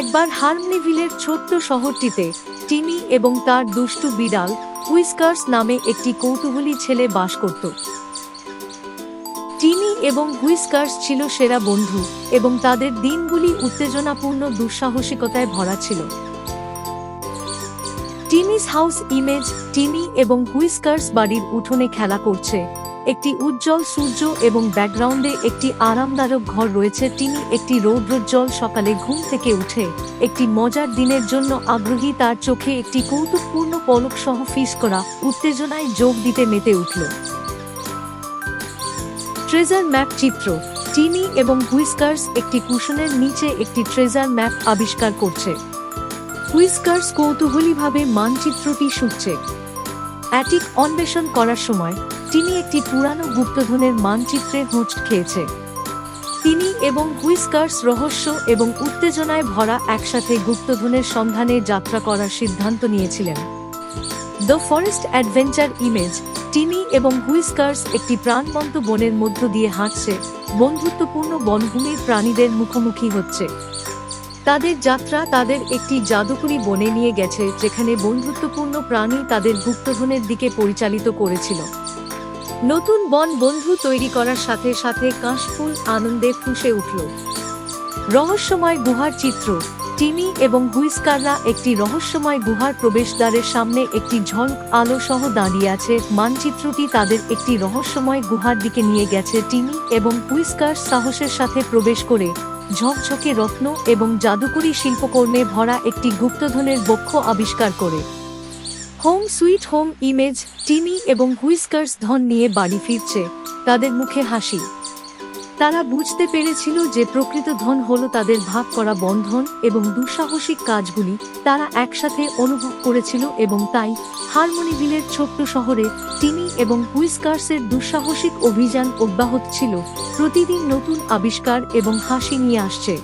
একবার হার্মনিভিলের ছোট্ট শহরটিতে টিনি এবং তার দুষ্টু বিড়াল হুইস্কার্স নামে একটি কৌতূহলী ছেলে বাস করত। টিনি এবং হুইস্কার্স ছিল সেরা বন্ধু এবং তাদের দিনগুলি উত্তেজনাপূর্ণ দুঃসাহসিকতায় ভরা ছিল। টিনিস হাউস ইমেজ। টিনি এবং হুইস্কার্স বাড়ির উঠোনে খেলা করছে। একটি উজ্জ্বল সূর্য এবং ব্যাকগ্রাউন্ডে একটি আরামদায়ক ঘর রয়েছে। টিনি একটি রৌদ্রোজ্জ্বল সকালে ঘুম থেকে উঠে একটি মজার দিনের জন্য আগ্রহী। তার চোখে একটি কৌতুকপূর্ণ পলক সহ ফিস করা উত্তেজনায় যোগ দিতে মেতে উঠল। ট্রেজার ম্যাপ চিত্র। টিনি এবং হুইস্কার্স একটি কুশনের নিচে একটি ট্রেজার ম্যাপ আবিষ্কার করছে। হুইস্কার্স কৌতূহলীভাবে মানচিত্রটি শুঁকছে। অ্যাটিক অন্বেষণ করার সময় টিনি একটি পুরানো গুপ্তধনের মানচিত্রে হোঁচট খেয়েছে। তিনি এবং হুইস্কার্স রহস্য এবং উত্তেজনায় ভরা একসাথে গুপ্তধনের সন্ধানে যাত্রা করার সিদ্ধান্ত নিয়েছিলেন। The forest adventure image. Tiny এবং হুইস্কার্স একটি প্রাণবন্ত বনের মধ্য দিয়ে হাঁটছে। বন্ধুত্বপূর্ণ বনভূমির প্রাণীদের মুখোমুখি হচ্ছে। তাদের যাত্রা তাদের একটি জাদুকরী বনে নিয়ে গেছে, যেখানে বন্ধুত্বপূর্ণ প্রাণী তাদের গুপ্তধনের দিকে পরিচালিত করেছিল। নতুন বন বন্ধু তৈরি করার সাথে সাথে কাশফুল আনন্দে ফুঁসে উঠল। রহস্যময় গুহার চিত্র। টিনি এবং হুইস্কাররা একটি রহস্যময় গুহার প্রবেশদ্বারের সামনে একটি ঝলক আলো সহ দাঁড়িয়ে আছে। মানচিত্রটি তাদের একটি রহস্যময় গুহার দিকে নিয়ে গেছে। টিনি এবং হুইস্কার্স সাহসের সাথে প্রবেশ করে ঝকঝকে রত্ন এবং জাদুকরী শিল্পকর্মে ভরা একটি গুপ্তধনের বক্ষ আবিষ্কার করে। Home sweet home image. Tiny এবং হুইস্কার্স ধন নিয়ে বাড়ি ফিরছে, তাদের মুখে হাসি। তারা বুঝতে পেরেছিল যে প্রকৃত ধন হলো তাদের ভাগ করা বন্ধন এবং দুঃসাহসিক কাজগুলি তারা একসাথে অনুভব করেছিল, এবং তাই হারমোনিভিলের ছোট্ট শহরে টিনি এবং হুইস্কার্সের দুঃসাহসিক অভিযান অব্যাহত ছিল, প্রতিদিন নতুন আবিষ্কার এবং হাসি নিয়ে আসছে।